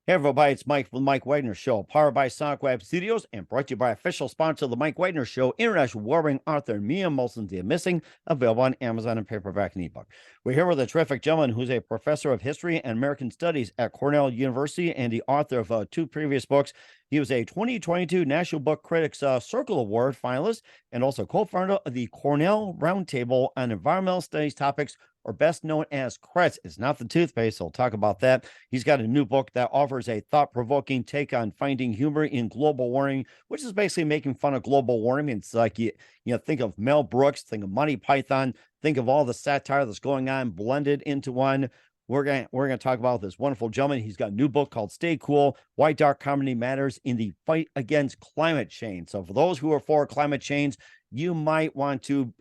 Hey everybody, it's Mike from the Mike Wagner Show, powered by Sonic Web Studios and brought to you by official sponsor of the Mike Wagner Show, international warring author Mia Molson's The Missing, available on Amazon and paperback and ebook. We're here with a terrific gentleman who's a professor of history and American studies at Cornell University and the author of two previous books. He was a 2022 National Book Critics Circle Award finalist and also co-founder of the Cornell Roundtable on Environmental Studies Topics, or best known as CRETS. It's not the toothpaste, so we'll talk about that. He's got a new book that offers a thought-provoking take on finding humor in global warming, which is basically making fun of global warming. It's like, think of Mel Brooks, think of Monty Python, think of all the satire that's going on blended into one. We're gonna talk about this wonderful gentleman. He's got a new book called Stay Cool, Why Dark Comedy Matters in the Fight Against Climate Change. So for those who are for climate change, you might want to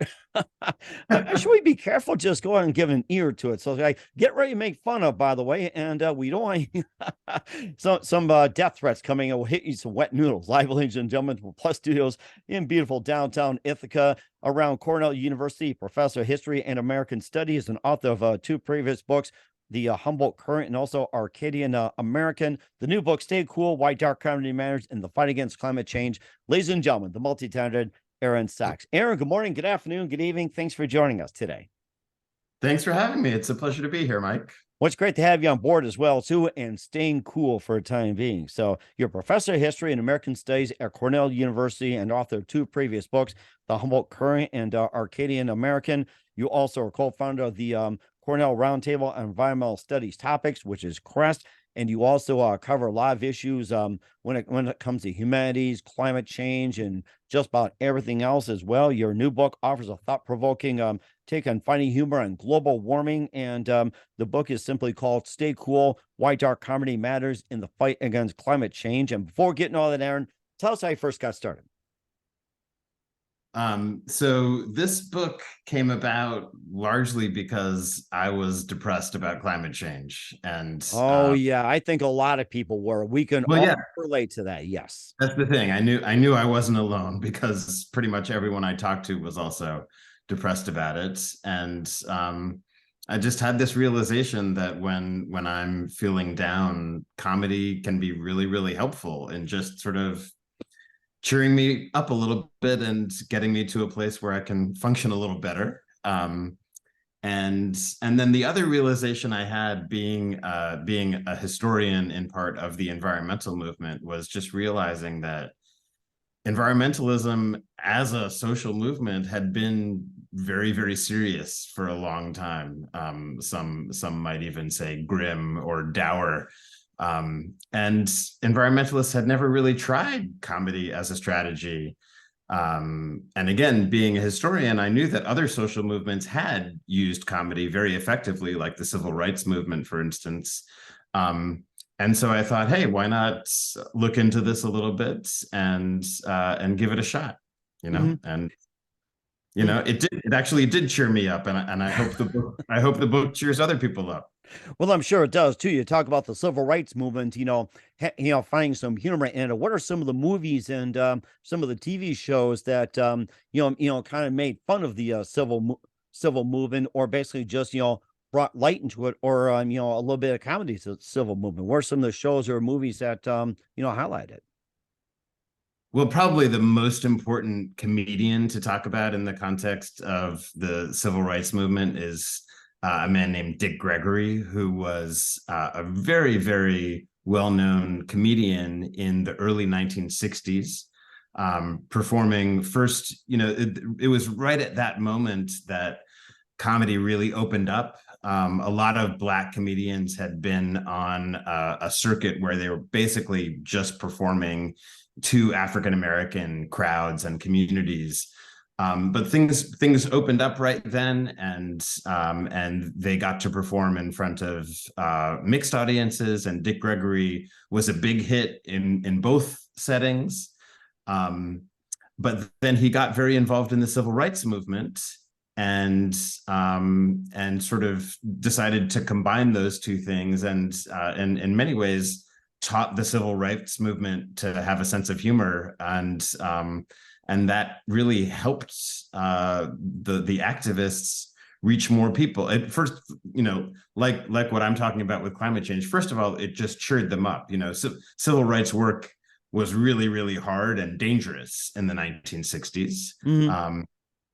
should we be careful just go ahead and give an ear to it? So like, get ready to make fun of, by the way, and we don't want some death threats coming and we'll hit you some wet noodles. Live, ladies and gentlemen, from Plus Studios in beautiful downtown Ithaca, around Cornell University, professor of history and American studies and author of two previous books, the Humboldt Current and also Arcadian American. The new book, Stay Cool, Why Dark Comedy Matters in the Fight Against Climate Change. Ladies and gentlemen, the multi-talented Aaron Sachs. Aaron, good morning, good afternoon, good evening. Thanks for joining us today. Thanks for having me. It's a pleasure to be here, Mike. Well, it's great to have you on board as well, too, and staying cool for a time being. So you're a professor of history and American studies at Cornell University and author of two previous books, The Humboldt Current and Arcadian American. You also are co-founder of the Cornell Roundtable on Environmental Studies Topics, which is CREST. And you also cover a lot of issues when it comes to humanities, climate change, and just about everything else as well. Your new book offers a thought-provoking take on finding humor on global warming. And the book is simply called Stay Cool, Why Dark Comedy Matters in the Fight Against Climate Change. And before getting all that, Aaron, tell us how you first got started. So this book came about largely because I was depressed about climate change. And yeah, I think a lot of people were. We can all relate to that. Yes. That's the thing. I knew I wasn't alone because pretty much everyone I talked to was also depressed about it. And I just had this realization that when I'm feeling down, comedy can be really, really helpful in just sort of cheering me up a little bit and getting me to a place where I can function a little better. And then the other realization I had being a historian in part of the environmental movement was just realizing that environmentalism as a social movement had been very, very serious for a long time. Some might even say grim or dour. And environmentalists had never really tried comedy as a strategy. And again, being a historian, I knew that other social movements had used comedy very effectively, like the civil rights movement, for instance. And so I thought, hey, why not look into this a little bit and give it a shot, And it actually did cheer me up, and I hope the book cheers other people up. Well, I'm sure it does too. You talk about the civil rights movement, finding some humor in it. What are some of the movies and some of the TV shows that kind of made fun of the civil movement, or basically just brought light into it, or a little bit of comedy to the civil movement? What are some of the shows or movies that highlight it? Well, probably the most important comedian to talk about in the context of the civil rights movement is a man named Dick Gregory, who was a very, very well-known comedian in the early 1960s, performing first, it was right at that moment that comedy really opened up. A lot of Black comedians had been on a circuit where they were basically just performing to African-American crowds and communities. But things opened up right then, and they got to perform in front of mixed audiences. And Dick Gregory was a big hit in both settings. But then he got very involved in the civil rights movement, and sort of decided to combine those two things, and in many ways taught the civil rights movement to have a sense of humor, and that really helped the activists reach more people. At first, like what I'm talking about with climate change, first of all, it just cheered them up. Civil rights work was really, really hard and dangerous in the 1960s. Mm-hmm.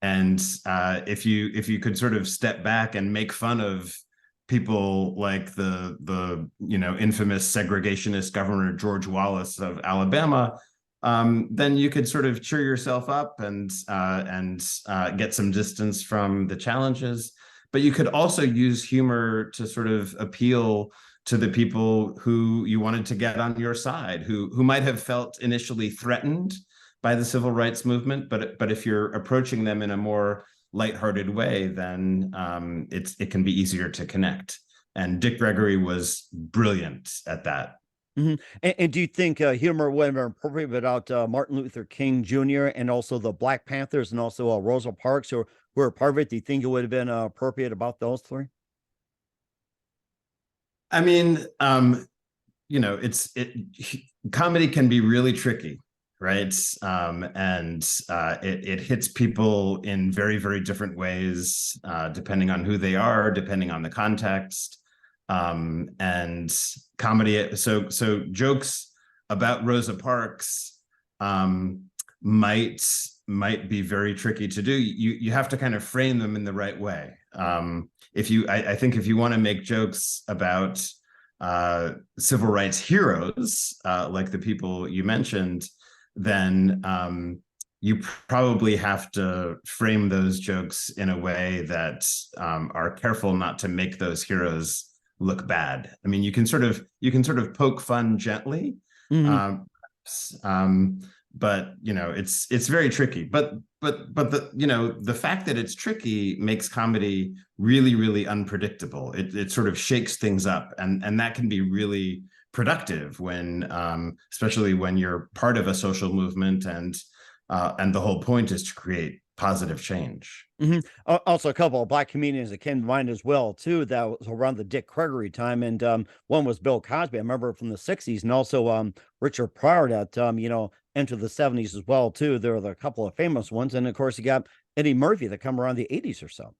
And if you could sort of step back and make fun of people like the infamous segregationist Governor George Wallace of Alabama, then you could sort of cheer yourself up and get some distance from the challenges. But you could also use humor to sort of appeal to the people who you wanted to get on your side, who might have felt initially threatened by the civil rights movement, but if you're approaching them in a more lighthearted way, then it can be easier to connect. And Dick Gregory was brilliant at that. Mm-hmm. And do you think humor would have been appropriate without Martin Luther King Jr. and also the Black Panthers and also Rosa Parks who were part of it? Do you think it would have been appropriate about those three? I mean, comedy can be really tricky, right? And it hits people in very, very different ways, depending on who they are, depending on the context. And comedy, so jokes about Rosa Parks might be very tricky to do. You have to kind of frame them in the right way. I think if you want to make jokes about civil rights heroes, like the people you mentioned, then you probably have to frame those jokes in a way that are careful not to make those heroes look bad. I mean, you can sort of poke fun gently, Mm-hmm. but it's very tricky. But the fact that it's tricky makes comedy really, really unpredictable. It sort of shakes things up, and that can be really productive when, especially when you're part of a social movement, and the whole point is to create positive change. Mm-hmm. Also, a couple of Black comedians that came to mind as well too. That was around the Dick Gregory time, and one was Bill Cosby. I remember from the '60s, and also Richard Pryor that entered the '70s as well too. There were a couple of famous ones, and of course you got Eddie Murphy that come around the '80s or so.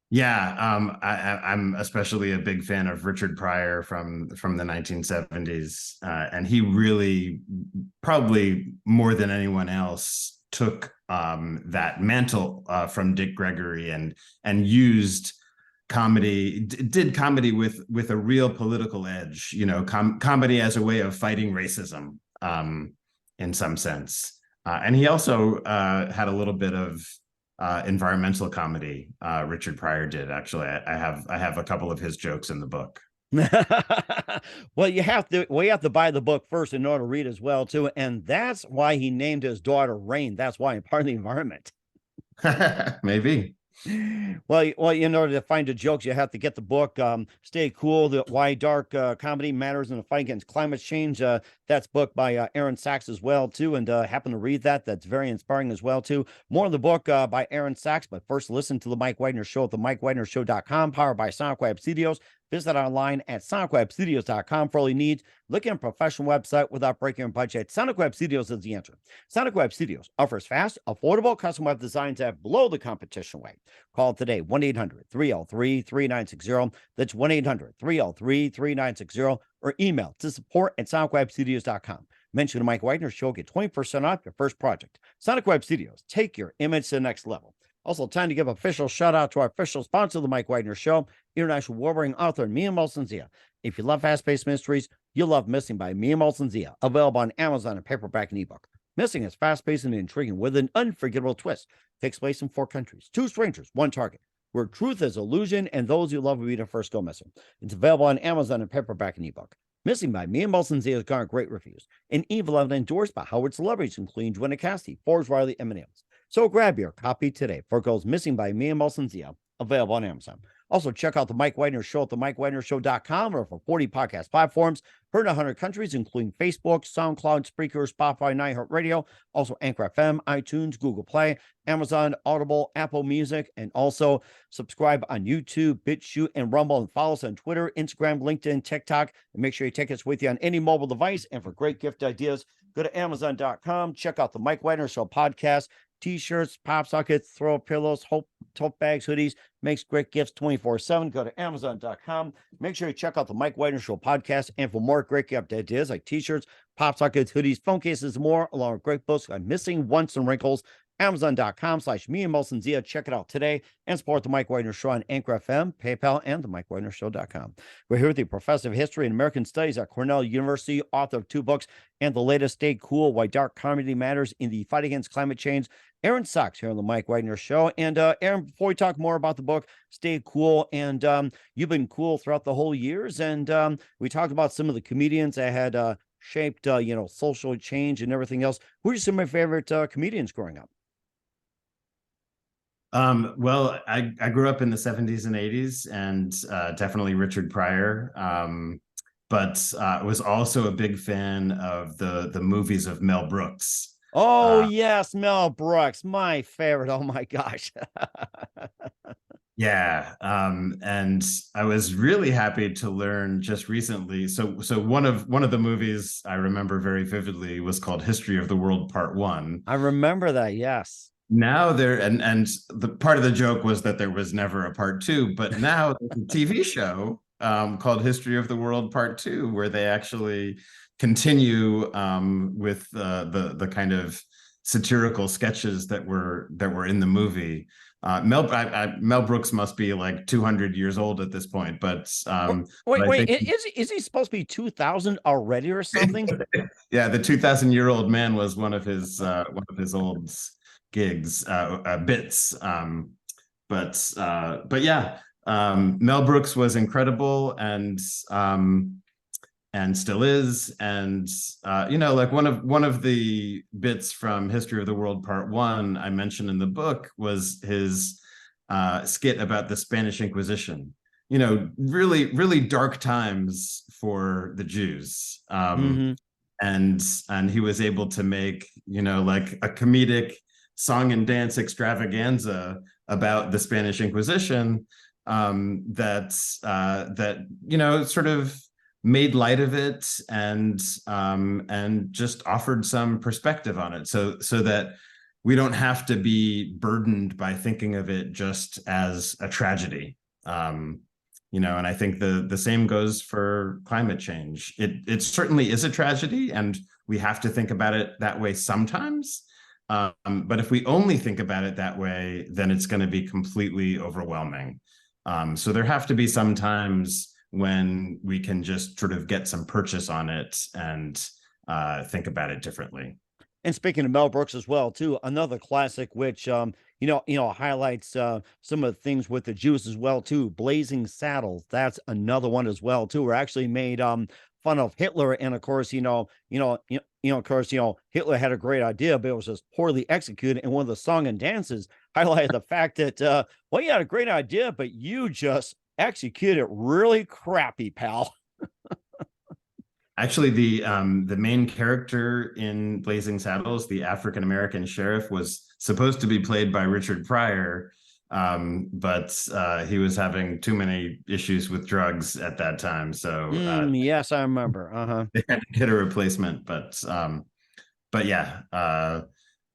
Yeah, I'm especially a big fan of Richard Pryor from the 1970s, and he really, probably more than anyone else, took that mantle from Dick Gregory and used comedy, did comedy with a real political edge. Comedy as a way of fighting racism, in some sense, and he also had a little bit of environmental comedy. Richard Pryor did, actually. I have a couple of his jokes in the book. Well, you have to buy the book first in order to read as well too, and that's why he named his daughter Rain. That's why, part of the environment. Maybe. Well, in order to find the jokes, you have to get the book. Stay Cool: Why Dark Comedy Matters in the Fight Against Climate Change. That's book by Aaron Sachs as well too, and happen to read that. That's very inspiring as well too. More of the book by Aaron Sachs, but first listen to the Mike Widener Show at themikewidnershow.com, powered by Sonic Web Studios. Visit online at sonicwebstudios.com for all you need. Look at a professional website without breaking your budget. Sonic Web Studios is the answer. Sonic Web Studios offers fast, affordable custom web designs that blow the competition away. Call today, 1-800-303-3960. That's 1-800-303-3960. Or email to support@sonicwebstudios.com. Mention the Mike Widener Show, get 20% off your first project. Sonic Web Studios, take your image to the next level. Also, time to give official shout out to our official sponsor of the Mike Widener Show, international award-winning author Mia Molson-Zia. If you love fast-paced mysteries, you'll love Missing by Mia Molson-Zia, available on Amazon in paperback and ebook. Missing is fast-paced and intriguing with an unforgettable twist. Takes place in 4 countries, 2 strangers, 1 target, where truth is illusion and those you love will be the first go missing. It's available on Amazon in paperback and ebook. Missing by Mia Molson-Zia has garnered great reviews, and even endorsed by Howard celebrities, including Joanna Cassidy, Forbes Riley, and Eminems. So grab your copy today for Goes Missing by Mia Molson-Zia, available on Amazon. Also, check out the Mike Widener Show at themikewidnershow.com, or for 40 podcast platforms, heard in 100 countries, including Facebook, SoundCloud, Spreaker, Spotify, and iHeartRadio, also Anchor FM, iTunes, Google Play, Amazon, Audible, Apple Music, and also subscribe on YouTube, BitChute, and Rumble, and follow us on Twitter, Instagram, LinkedIn, TikTok, and make sure you take us with you on any mobile device. And for great gift ideas, go to Amazon.com, check out the Mike Widener Show podcast, t-shirts, pop sockets, throw pillows, tote bags, hoodies, makes great gifts 24/7. Go to Amazon.com. Make sure you check out the Mike Wagner Show podcast. And for more great gift ideas like t-shirts, pop sockets, hoodies, phone cases, and more, along with great books on missing, wants, and wrinkles, Amazon.com/me and Molson Zia. Check it out today and support the Mike Wagner Show on Anchor FM, PayPal, and the MikeWagnerShow.com. We're here with the Professor of History and American Studies at Cornell University, author of 2 books, and the latest Stay Cool, Why Dark Comedy Matters in the Fight Against Climate Change, Aaron Sachs here on the Mike Wagner Show. And Aaron, before we talk more about the book, Stay Cool, and you've been cool throughout the whole years, and we talked about some of the comedians that had shaped, social change and everything else. Who are some of my favorite comedians growing up? Well, I grew up in the 70s and 80s, and definitely Richard Pryor. But I was also a big fan of the movies of Mel Brooks. Oh, yes, Mel Brooks, my favorite. Oh my gosh. Yeah, and I was really happy to learn just recently. So one of the movies I remember very vividly was called History of the World Part 1. I remember that, yes. Now there, and the part of the joke was that there was never a part 2, but now there's a TV show called History of the World Part 2, where they actually continue with the kind of satirical sketches that were in the movie. Mel Brooks must be like 200 years old at this point, but wait, is he supposed to be 2000 already or something? Yeah, the 2,000-year-old man was one of his old gigs, bits. But yeah, Mel Brooks was incredible, and still is. And like one of the bits from History of the World Part 1 I mentioned in the book was his skit about the Spanish Inquisition. Really, really dark times for the Jews. And he was able to make, like a comedic song and dance extravaganza about the Spanish Inquisition that sort of made light of it and just offered some perspective on it, so that we don't have to be burdened by thinking of it just as a tragedy. And I think the same goes for climate change. It certainly is a tragedy, and we have to think about it that way sometimes. But if we only think about it that way, then it's going to be completely overwhelming. So there have to be some times when we can just sort of get some purchase on it and think about it differently. And speaking of Mel Brooks as well, too, another classic, which highlights some of the things with the Jews as well, too. Blazing Saddles. That's another one as well, too. We're actually made fun of Hitler, and of course, Hitler had a great idea, but it was just poorly executed. And one of the song and dances highlighted the fact that, you had a great idea, but you just executed it really crappy, pal. Actually, the main character in Blazing Saddles, the African-American sheriff, was supposed to be played by Richard Pryor, but he was having too many issues with drugs at that time. So yes, I remember. They had to get a replacement, but yeah,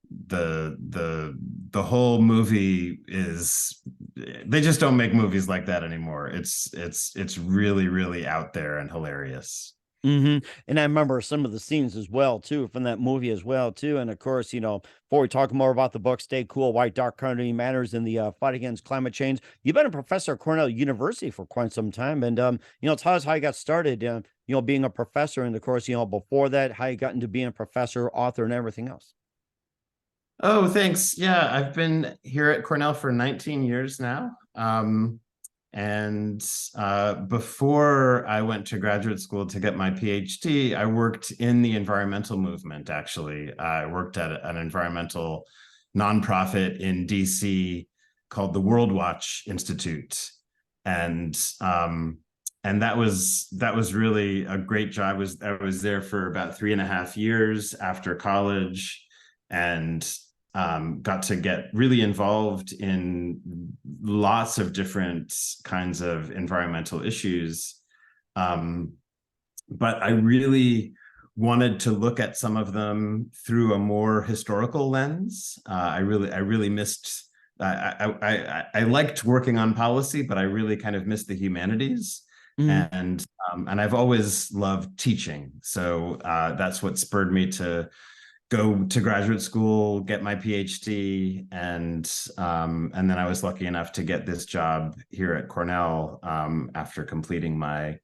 the whole movie is, they just don't make movies like that anymore. It's really, really out there and hilarious. And I remember some of the scenes as well, too, from that movie as well, too. And of course, before we talk more about the book, Stay Cool, Why Dark Comedy Matters in the Fight Against Climate Change, you've been a professor at Cornell University for quite some time. And, tell us how you got started, being a professor. And of course, before that, how you got into being a professor, author, and everything else. Oh, thanks. Yeah, I've been here at Cornell for 19 years now. And before I went to graduate school to get my PhD, I worked in the environmental movement, actually. I worked at an environmental nonprofit in DC called the World Watch Institute. And that was really a great job. I was there for about 3.5 years after college, and got to get really involved in lots of different kinds of environmental issues. But I really wanted to look at some of them through a more historical lens. I really missed. I liked working on policy, but I really kind of missed the humanities. Mhm. And I've always loved teaching, so that's what spurred me to go to graduate school, get my PhD, and then I was lucky enough to get this job here at Cornell after completing my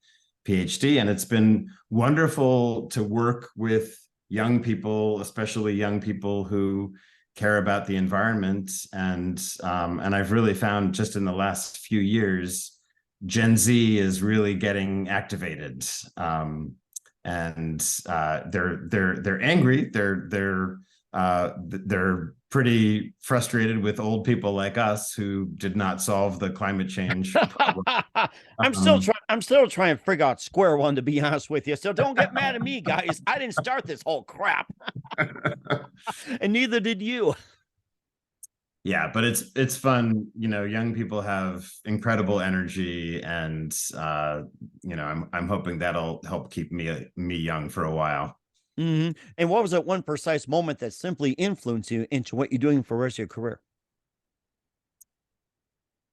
PhD. And it's been wonderful to work with young people, especially young people who care about the environment. And I've really found just in the last few years, Gen Z is really getting activated. And they're angry. They're pretty frustrated with old people like us who did not solve the climate change problem. I'm still trying to figure out square one, to be honest with you. So don't get mad at me, guys. I didn't start this whole crap. And neither did you. Yeah, but it's fun. Young people have incredible energy, and I'm hoping that'll help keep me young for a while. Mm-hmm. And what was that one precise moment that simply influenced you into what you're doing for the rest of your career?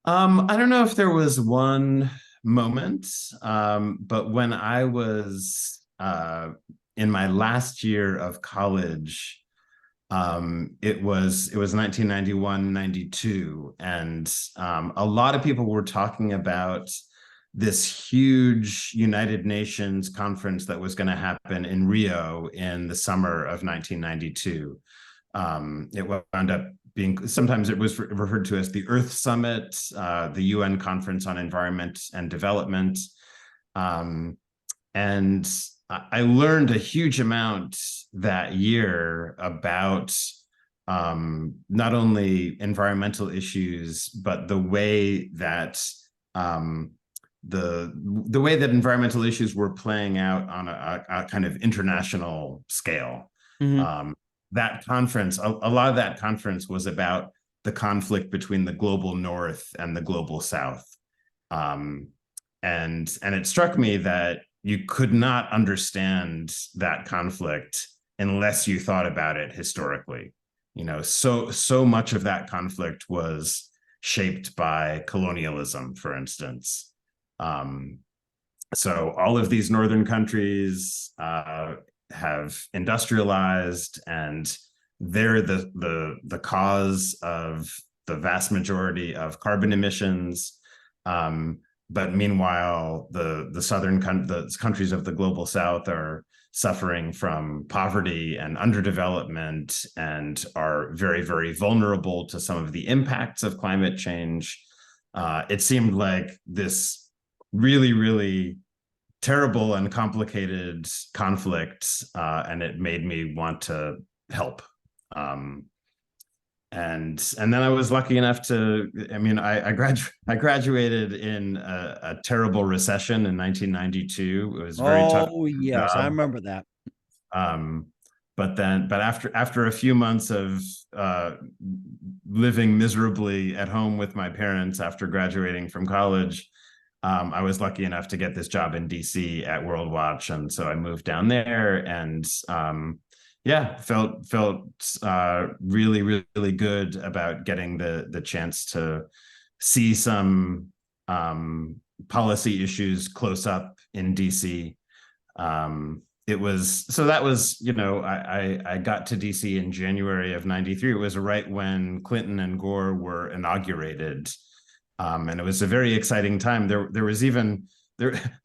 I don't know if there was one moment, but when I was in my last year of college, it was 1991, 92, and a lot of people were talking about this huge United Nations conference that was going to happen in Rio in the summer of 1992. It wound up being, sometimes it was referred to as the Earth Summit, the UN Conference on Environment and Development. And I learned a huge amount that year about not only environmental issues, but the way that the way that environmental issues were playing out on a kind of international scale. Mm-hmm. That conference, a lot of that conference was about the conflict between the global North and the global South. And it struck me that you could not understand that conflict unless you thought about it historically. So much of that conflict was shaped by colonialism, for instance. So all of these northern countries have industrialized, and they're the cause of the vast majority of carbon emissions. But meanwhile, the countries of the global South are suffering from poverty and underdevelopment, and are very, very vulnerable to some of the impacts of climate change. It seemed like this really, really terrible and complicated conflict, and it made me want to help. And then I was lucky enough to, I graduated in a terrible recession in 1992. It was very tough. Oh, yes, I remember that. But after a few months of living miserably at home with my parents after graduating from college, I was lucky enough to get this job in DC at World Watch, and so I moved down there, and felt really, really good about getting the chance to see some policy issues close up in DC. I got to DC in January of 93. It was right when Clinton and Gore were inaugurated. And it was a very exciting time. There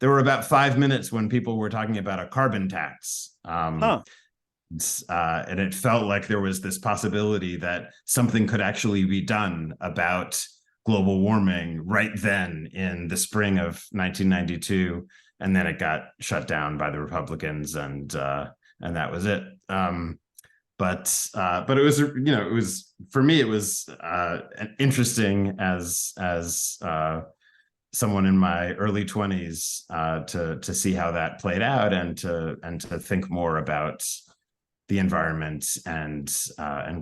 were about 5 minutes when people were talking about a carbon tax. And it felt like there was this possibility that something could actually be done about global warming right then in the spring of 1992. And then it got shut down by the Republicans, and that was it. But it was, it was, for me, it was interesting as someone in my early 20s to see how that played out, and to think more about the environment and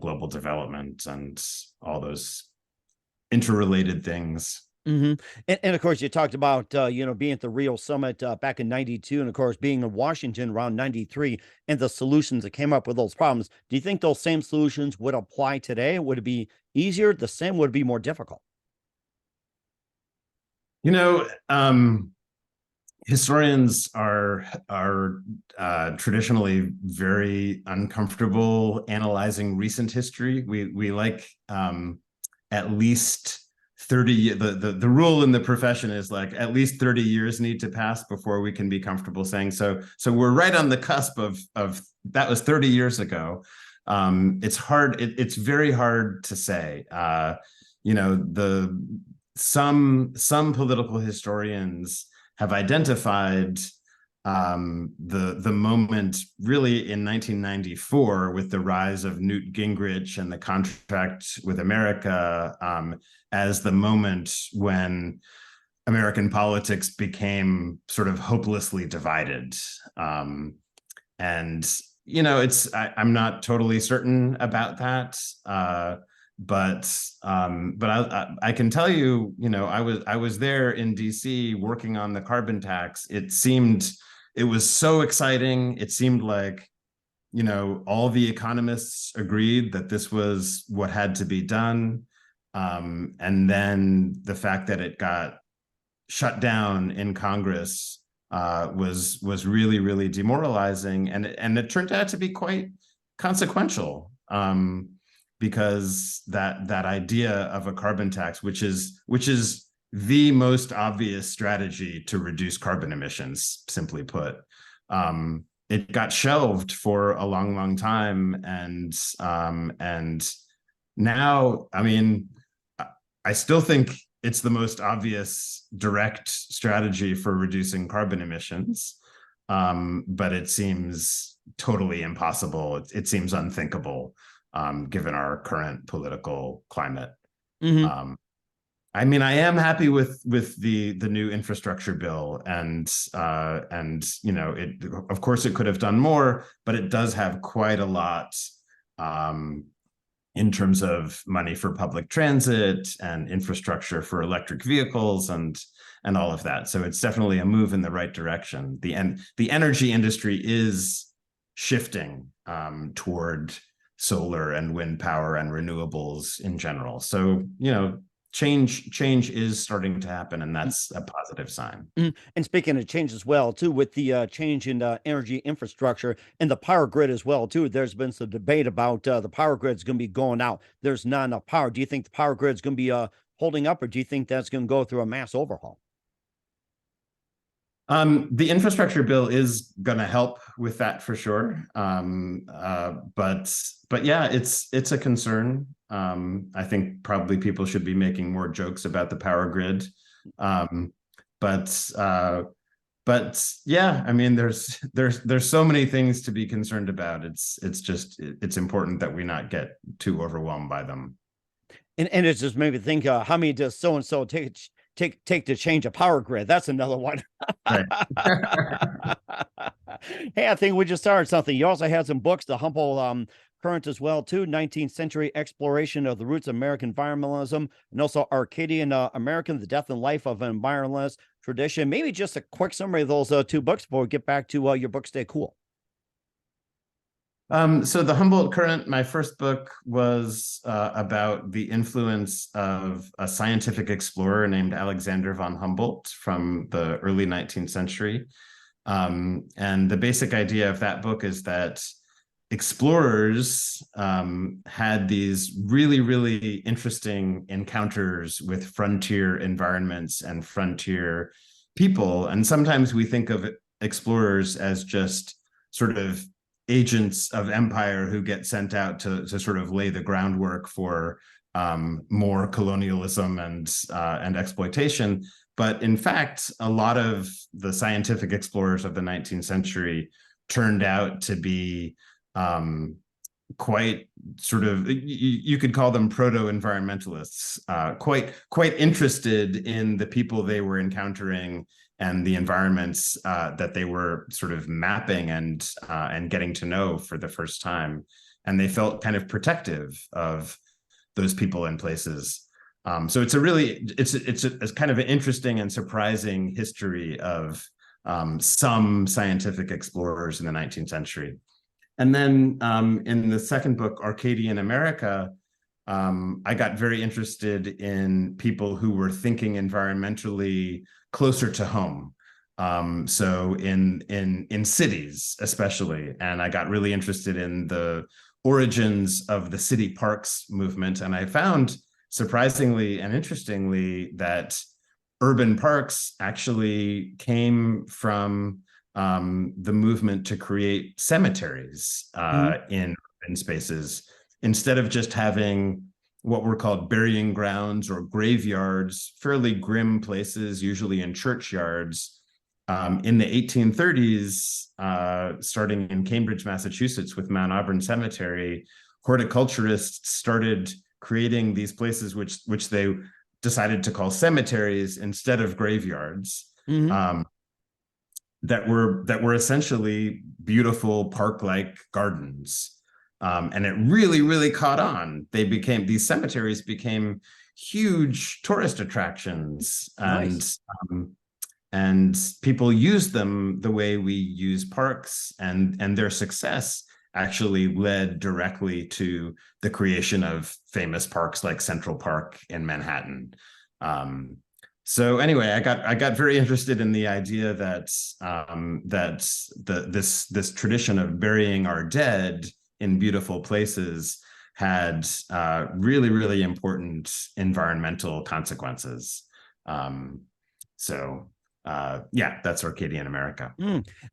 global development and all those interrelated things. hmm and of course, you talked about being at the Rio Summit back in '92, and of course being in Washington around '93, and the solutions that came up with those problems. Do you think those same solutions would apply today? Would it be easier, the same? Would it be more difficult? You know, historians are traditionally very uncomfortable analyzing recent history. We like at least 30. The rule in the profession is like at least 30 years need to pass before we can be comfortable saying so. So we're right on the cusp of that was 30 years ago. It's hard. It's very hard to say. Some political historians have identified the moment really in 1994 with the rise of Newt Gingrich and the contract with America as the moment when American politics became sort of hopelessly divided. And I'm not totally certain about that. But I can tell you, I was there in DC working on the carbon tax. It was so exciting. It seemed like, all the economists agreed that this was what had to be done. And then the fact that it got shut down in Congress was really, really demoralizing. And it turned out to be quite consequential. Because that idea of a carbon tax, which is the most obvious strategy to reduce carbon emissions, simply put, it got shelved for a long, long time, and now, I mean, I still think it's the most obvious direct strategy for reducing carbon emissions, but it seems totally impossible. It seems unthinkable. Given our current political climate. Mm-hmm. I mean, I am happy with the new infrastructure bill, and it, of course it could have done more, but it does have quite a lot in terms of money for public transit and infrastructure for electric vehicles and all of that. So it's definitely a move in the right direction. The energy industry is shifting toward solar and wind power and renewables in general. So, change is starting to happen, and that's a positive sign. And speaking of change as well, too, with the change in energy infrastructure and the power grid as well, too, there's been some debate about the power grid's going to be going out. There's not enough power. Do you think the power grid's going to be holding up, or do you think that's going to go through a mass overhaul? The infrastructure bill is going to help with that for sure. But yeah, it's a concern. I think probably people should be making more jokes about the power grid. But yeah, I mean, there's so many things to be concerned about. It's important that we not get too overwhelmed by them. And it just made me think, how many does so and so take to change a power grid? That's another one. Right. Hey, I think we just started something. You also had some books, The Humble Current as well, too. 19th Century Exploration of the Roots of American Environmentalism, and also Arcadian American, The Death and Life of an Environmentalist Tradition. Maybe just a quick summary of those two books before we get back to your book, Stay Cool. So The Humboldt Current, my first book, was about the influence of a scientific explorer named Alexander von Humboldt from the early 19th century. And the basic idea of that book is that explorers had these really, really interesting encounters with frontier environments and frontier people. And sometimes we think of explorers as just sort of agents of empire who get sent out to sort of lay the groundwork for more colonialism and exploitation. But in fact, a lot of the scientific explorers of the 19th century turned out to be quite sort of, you could call them proto-environmentalists, quite interested in the people they were encountering and the environments that they were sort of mapping and getting to know for the first time. And they felt kind of protective of those people and places. So it's a really it's kind of an interesting and surprising history of some scientific explorers in the 19th century. And then in the second book, Arcadian America, I got very interested in people who were thinking environmentally closer to home. So in cities, especially, and I got really interested in the origins of the city parks movement. And I found, surprisingly and interestingly, that urban parks actually came from the movement to create cemeteries in urban spaces, instead of just having what were called burying grounds or graveyards, fairly grim places, usually in churchyards. In the 1830s, starting in Cambridge, Massachusetts, with Mount Auburn Cemetery, horticulturists started creating these places which they decided to call cemeteries instead of graveyards. That were essentially beautiful park-like gardens. And it really, really caught on. These cemeteries became huge tourist attractions. Nice. And people used them the way we use parks, and their success actually led directly to the creation of famous parks like Central Park in Manhattan. So anyway, I got very interested in the idea that this tradition of burying our dead in beautiful places had really, really important environmental consequences. Yeah, that's Arcadian America.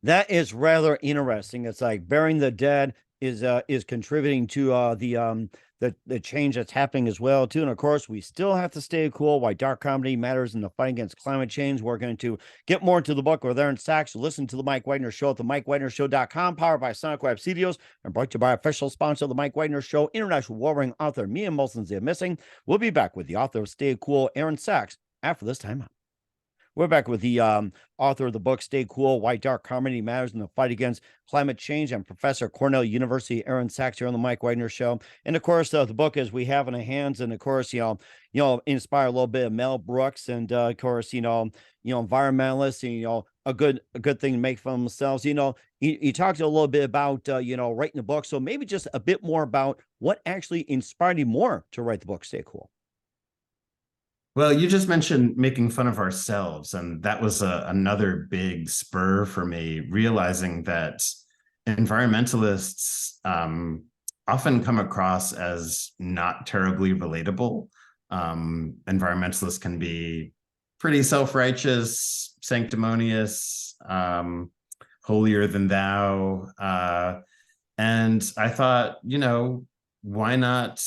That is rather interesting. It's like burying the dead is contributing to the change that's happening as well too. And of course, we still have to stay cool. Why dark comedy matters in the fight against climate change. We're going to get more into the book with Aaron Sachs. Listen to the Mike Wagner Show at the MikeWagnerShow.com, powered by Sonic Web Studios, and brought to you by official sponsor of the Mike Wagner Show, international warring author Mia Molson's The Missing. We'll be back with the author of Stay Cool, Aaron Sachs, after this time out. We're back with the author of the book, Stay Cool, Why Dark Comedy Matters in the Fight Against Climate Change, and Professor Cornell University, Aaron Sachs, here on the Mike Wagner Show. And of course, the book is we have in our hands, and of course, inspire a little bit of Mel Brooks, and of course, environmentalists, and a good thing to make for themselves. You talked a little bit about writing the book, so maybe just a bit more about what actually inspired you more to write the book, Stay Cool. Well, you just mentioned making fun of ourselves, and that was another big spur for me, realizing that environmentalists often come across as not terribly relatable. Environmentalists can be pretty self-righteous, sanctimonious, holier than thou. And I thought, why not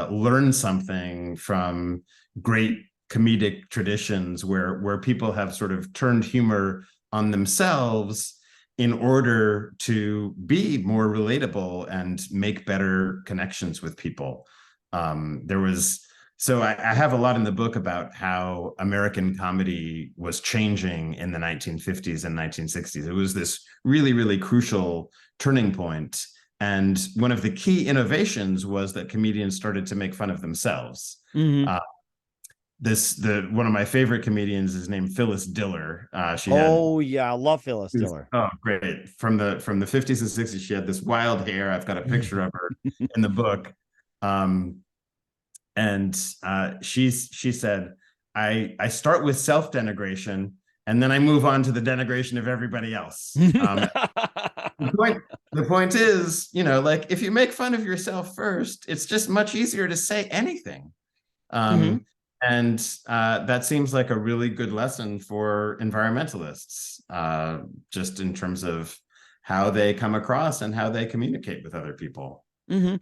learn something from great comedic traditions where people have sort of turned humor on themselves in order to be more relatable and make better connections with people. So I have a lot in the book about how American comedy was changing in the 1950s and 1960s. It was this really, really crucial turning point. And one of the key innovations was that comedians started to make fun of themselves. One of my favorite comedians is named Phyllis Diller. Yeah, I love Phyllis Diller. Oh, great. From the 50s and 60s, she had this wild hair. I've got a picture of her in the book. She said, I start with self-denigration, and then I move on to the denigration of everybody else. The point is, if you make fun of yourself first, it's just much easier to say anything. And that seems like a really good lesson for environmentalists, just in terms of how they come across and how they communicate with other people. And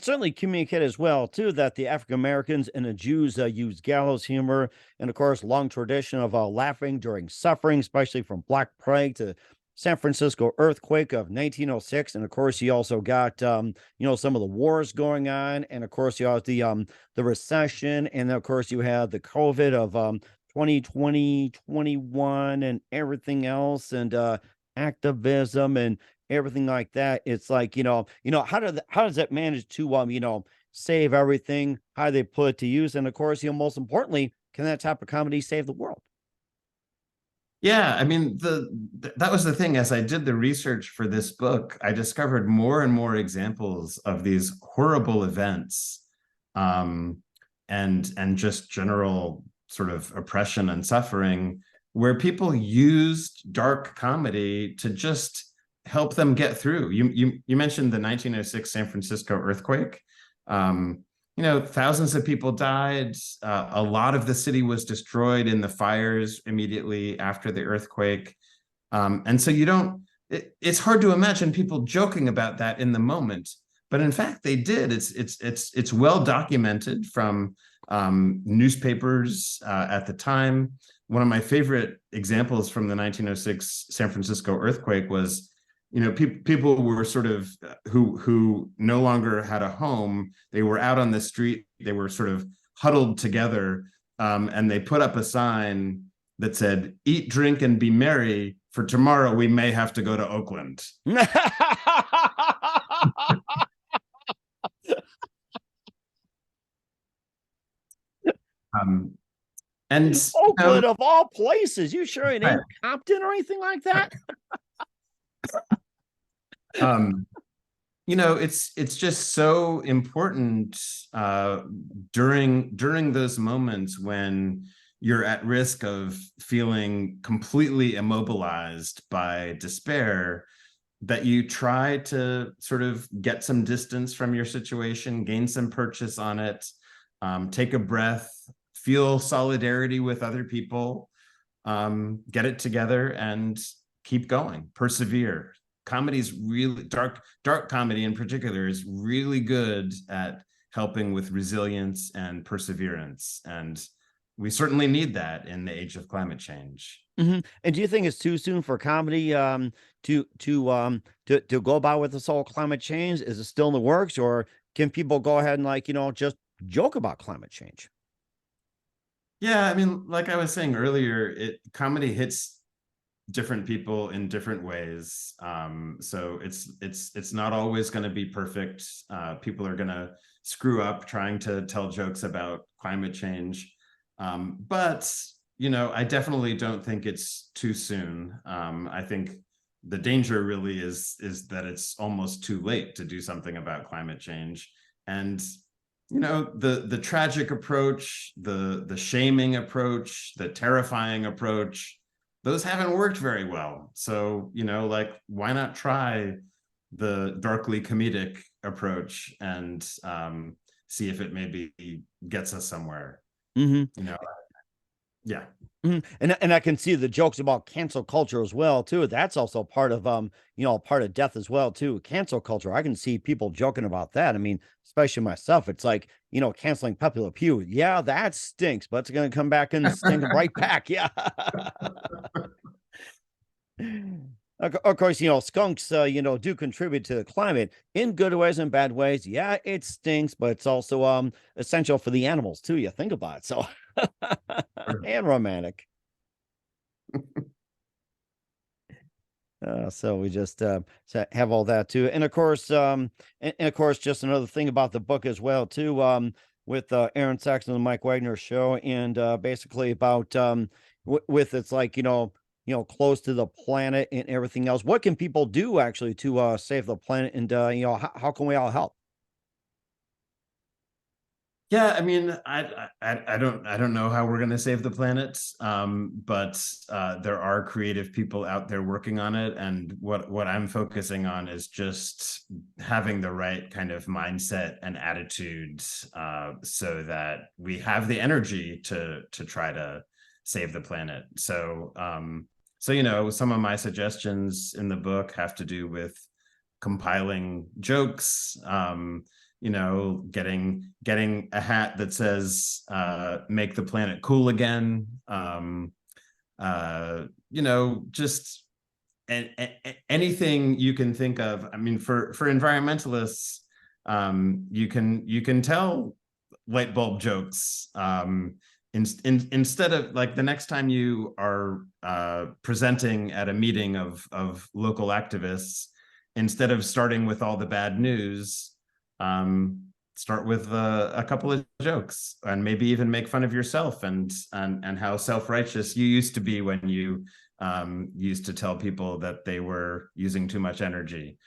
certainly communicate as well, too, that the African Americans and the Jews use gallows humor, and of course, long tradition of laughing during suffering, especially from Black Plague to San Francisco earthquake of 1906. And of course, you also got, some of the wars going on. And of course, you have the recession. And of course, you have the COVID of 2020, 21 and everything else, and activism and everything like that. It's like, how does that manage to, save everything? How do they put it to use? And of course, most importantly, can that type of comedy save the world? Yeah, I mean, that was the thing. As I did the research for this book, I discovered more and more examples of these horrible events, um, and just general sort of oppression and suffering, where people used dark comedy to just help them get through. You mentioned the 1906 San Francisco earthquake. Um, thousands of people died. A lot of the city was destroyed in the fires immediately after the earthquake. And so it's hard to imagine people joking about that in the moment, but in fact they did. It's well documented from newspapers at the time. One of my favorite examples from the 1906 San Francisco earthquake was, people were sort of who no longer had a home. They were out on the street. They were sort of huddled together, and they put up a sign that said, "Eat, drink, and be merry, for tomorrow we may have to go to Oakland." And Oakland of all places. You sure it ain't Compton or anything like that? It's just so important during those moments when you're at risk of feeling completely immobilized by despair, that you try to sort of get some distance from your situation, gain some purchase on it, take a breath, feel solidarity with other people, get it together, and keep going, persevere. Comedy's really dark comedy in particular is really good at helping with resilience and perseverance, and we certainly need that in the age of climate change. Mm-hmm. And do you think it's too soon for comedy to go about with this whole climate change? Is it still in the works, or can people go ahead and just joke about climate change? Yeah, I mean, like I was saying earlier, comedy hits different people in different ways. So it's not always going to be perfect. People are going to screw up trying to tell jokes about climate change. But I definitely don't think it's too soon. I think the danger really is that it's almost too late to do something about climate change. And the tragic approach, the shaming approach, the terrifying approach, those haven't worked very well. So, why not try the darkly comedic approach and see if it maybe gets us somewhere? Mm-hmm. Yeah. Mm-hmm. And I can see the jokes about cancel culture as well too. That's also part of part of death as well too. Cancel culture. I can see people joking about that. I mean, especially myself. It's like, canceling Pepe Le Pew. Yeah, that stinks, but it's gonna come back and stink right back. Yeah. Of course, skunks, do contribute to the climate in good ways and bad ways. Yeah, it stinks, but it's also essential for the animals too. You think about it. So and romantic. So we just have all that too, and of course, just another thing about the book as well too, with Aaron Sachs and the Mike Wagner Show, and basically about with it's like close to the planet and everything else. What can people do actually to save the planet, and how can we all help? Yeah, I mean, I don't know how we're going to save the planet, but there are creative people out there working on it, and what I'm focusing on is just having the right kind of mindset and attitude, so that we have the energy to try to save the planet. So some of my suggestions in the book have to do with compiling jokes. Getting a hat that says make the planet cool again. Just anything you can think of. I mean, for environmentalists, you can tell light bulb jokes. Instead of, like, the next time you are presenting at a meeting of local activists, instead of starting with all the bad news, start with a couple of jokes, and maybe even make fun of yourself and how self-righteous you used to be when you used to tell people that they were using too much energy.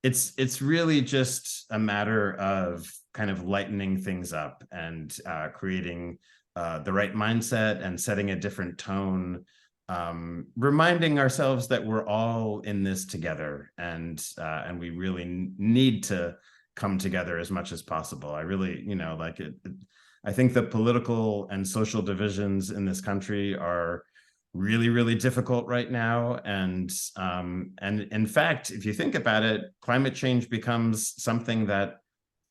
It's really just a matter of kind of lightening things up and creating the right mindset and setting a different tone, reminding ourselves that we're all in this together, and we really need to come together as much as possible. I really, like I think the political and social divisions in this country are really, really difficult right now. And in fact, if you think about it, climate change becomes something that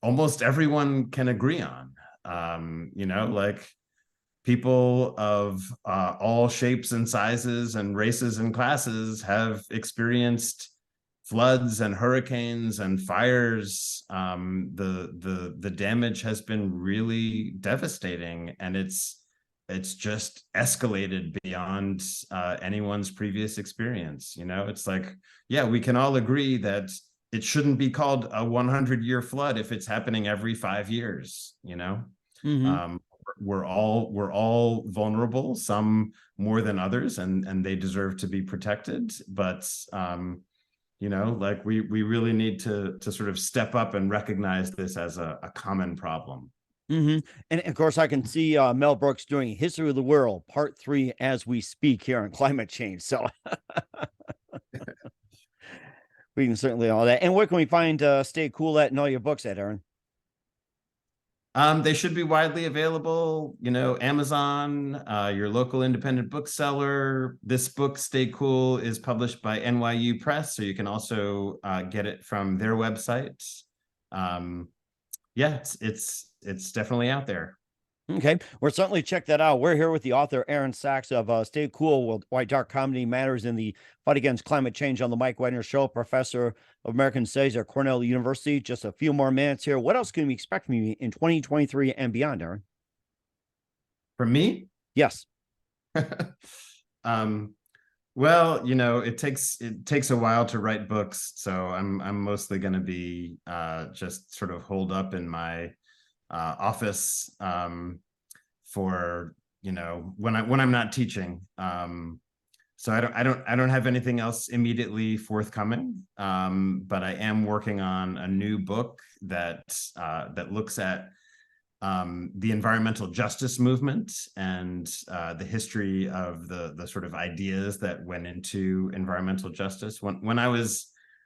almost everyone can agree on. Like people of all shapes and sizes and races and classes have experienced floods and hurricanes and fires. The damage has been really devastating, and it's just escalated beyond anyone's previous experience. It's like, yeah, we can all agree that it shouldn't be called a 100-year flood if it's happening every 5 years. Mm-hmm. We're all vulnerable, some more than others, and they deserve to be protected. But like we really need to sort of step up and recognize this as a common problem. Mm-hmm. And of course, I can see Mel Brooks doing History of the World Part 3 as we speak here on climate change. So we can certainly all that. And where can we find Stay Cool at and all your books at, Aaron? They should be widely available, Amazon, your local independent bookseller. This book, Stay Cool, is published by NYU Press, so you can also get it from their website. Yeah, it's definitely out there. Okay, we'll certainly check that out. We're here with the author Aaron Sachs of Stay Cool, Why Dark Comedy Matters in the Fight Against Climate Change on the Mike Wagner Show, professor of American Studies at Cornell University. Just a few more minutes here. What else can we expect from you in 2023 and beyond, Aaron? From me? Yes. Well, it takes a while to write books, so I'm mostly going to be just sort of holed up in my office for when I'm not teaching. So I don't have anything else immediately forthcoming, but I am working on a new book that looks at the environmental justice movement and the history of the sort of ideas that went into environmental justice.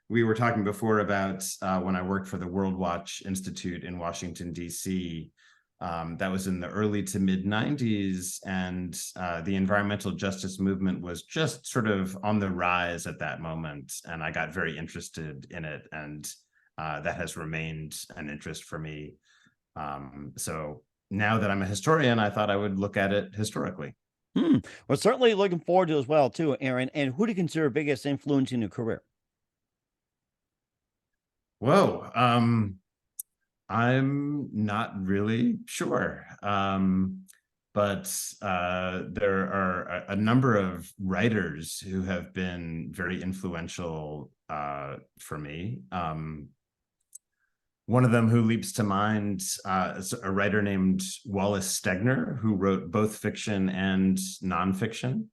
We were talking before about when I worked for the World Watch Institute in Washington, D.C. That was in the early to mid 90s, and the environmental justice movement was just sort of on the rise at that moment, and I got very interested in it, and that has remained an interest for me. So now that I'm a historian, I thought I would look at it historically. Well, certainly looking forward to it as well, too, Aaron. And who do you consider biggest influence in your career? Whoa. I'm not really sure. But there are a number of writers who have been very influential for me. One of them who leaps to mind is a writer named Wallace Stegner, who wrote both fiction and nonfiction.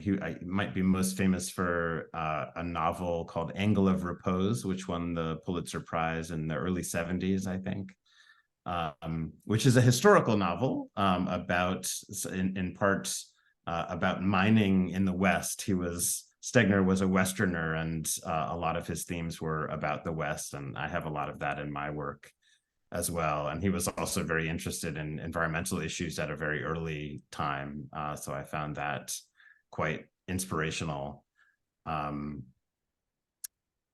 He might be most famous for a novel called Angle of Repose, which won the Pulitzer Prize in the early 70s, I think, which is a historical novel about, in part, about mining in the West. Stegner was a Westerner, and a lot of his themes were about the West, and I have a lot of that in my work as well. And he was also very interested in environmental issues at a very early time, so I found that quite inspirational.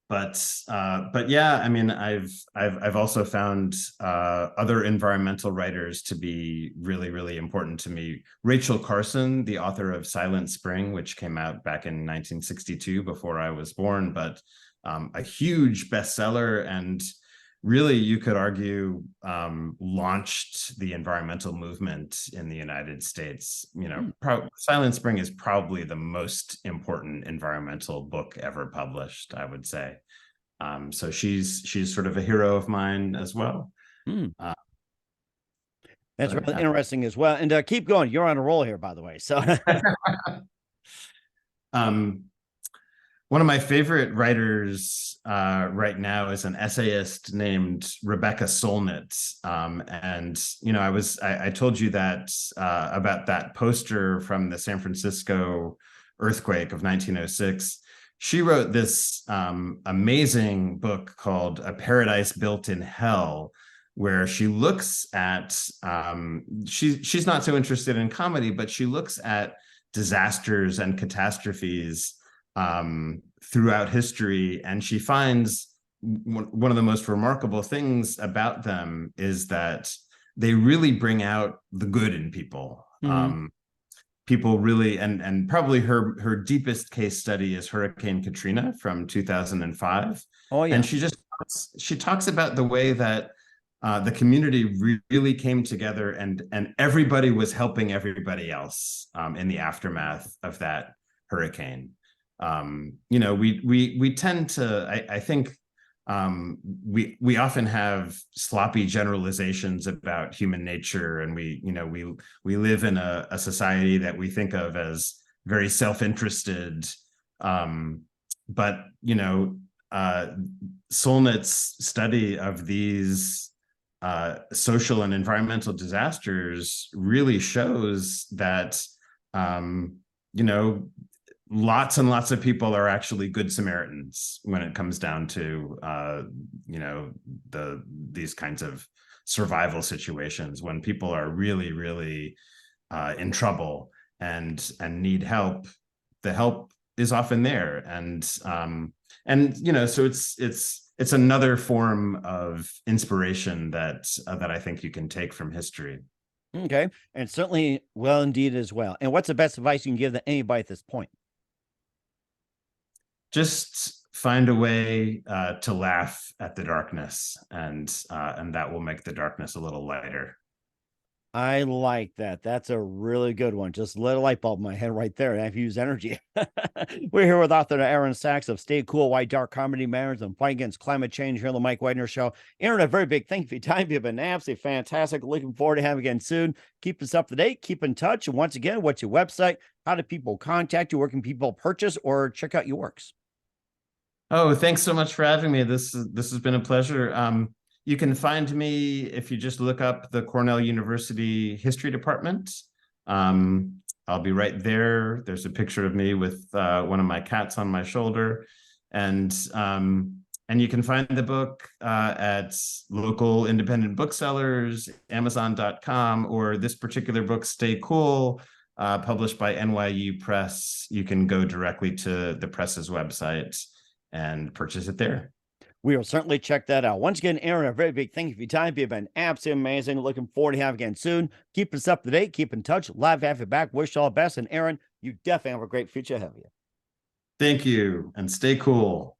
But yeah, I mean, I've also found other environmental writers to be really, really important to me. Rachel Carson, the author of Silent Spring, which came out back in 1962 before I was born, but a huge bestseller, and really, you could argue, launched the environmental movement in the United States. Silent Spring is probably the most important environmental book ever published, I would say. So she's sort of a hero of mine as well. Hmm. Uh, That's but really interesting as well. And keep going. You're on a roll here, by the way. So um, one of my favorite writers right now is an essayist named Rebecca Solnit. And, you know, I told you that about that poster from the San Francisco earthquake of 1906. She wrote this amazing book called A Paradise Built in Hell, where she looks at, she's not so interested in comedy, but she looks at disasters and catastrophes throughout history, and she finds one of the most remarkable things about them is that they really bring out the good in people. Mhm. People really, and probably her deepest case study is Hurricane Katrina from 2005. Oh yeah. And she talks about the way that the community really came together, and everybody was helping everybody else in the aftermath of that hurricane. You know, we tend to, I think, we often have sloppy generalizations about human nature, and we live in a society that we think of as very self-interested. But you know, Solnit's study of these social and environmental disasters really shows that you know, lots and lots of people are actually good Samaritans when it comes down to you know, these kinds of survival situations when people are really in trouble and need help. The help is often there, and you know, so it's another form of inspiration that I think you can take from history. Okay. And certainly well indeed as well. And what's the best advice you can give to anybody at this point? Just find a way to laugh at the darkness, and that will make the darkness a little lighter. I like that. That's a really good one. Just lit a light bulb in my head right there. I've used energy. We're here with author Aaron Sachs of Stay Cool, Why Dark Comedy Matters and Fight Against Climate Change here on the Mike Wagner Show. Aaron, a very big thank you for your time. You've been absolutely fantastic. Looking forward to having you again soon. Keep us up to date. Keep in touch. And once again, what's your website? How do people contact you? Where can people purchase or check out your works? Oh, thanks so much for having me. This has been a pleasure. You can find me if you just look up the Cornell University History Department. I'll be right there. There's a picture of me with one of my cats on my shoulder, and you can find the book at local independent booksellers, Amazon.com, or this particular book, Stay Cool, published by NYU Press. You can go directly to the press's website and purchase it there. We will certainly check that out. Once again, Aaron, a very big thank you for your time. You've been absolutely amazing. Looking forward to having you again soon. Keep us up to date. Keep in touch. Live to have you back. Wish you all the best. And Aaron, you definitely have a great future ahead of you. Thank you, and stay cool.